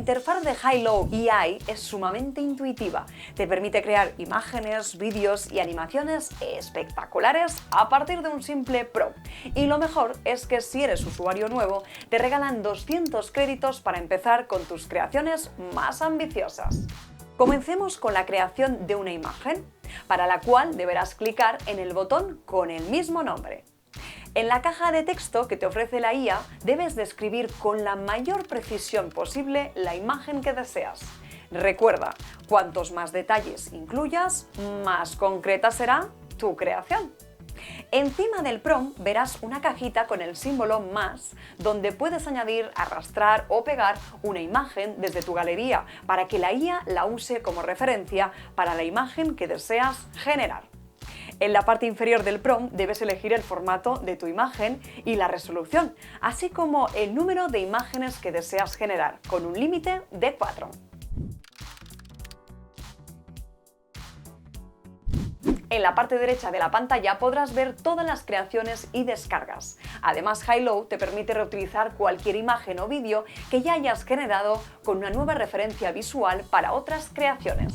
interfaz de Hilo AI es sumamente intuitiva. Te permite crear imágenes, vídeos y animaciones espectaculares a partir de un simple prompt. Y lo mejor es que si eres usuario nuevo, te regalan 200 créditos para empezar con tus creaciones más ambiciosas. Comencemos con la creación de una imagen, para la cual deberás clicar en el botón con el mismo nombre. En la caja de texto que te ofrece la IA, debes describir con la mayor precisión posible la imagen que deseas. Recuerda, cuantos más detalles incluyas, más concreta será tu creación. Encima del prompt verás una cajita con el símbolo más, donde puedes añadir, arrastrar o pegar una imagen desde tu galería para que la IA la use como referencia para la imagen que deseas generar. En la parte inferior del prompt debes elegir el formato de tu imagen y la resolución, así como el número de imágenes que deseas generar, con un límite de 4. En la parte derecha de la pantalla podrás ver todas las creaciones y descargas. Además, Hilo te permite reutilizar cualquier imagen o vídeo que ya hayas generado con una nueva referencia visual para otras creaciones.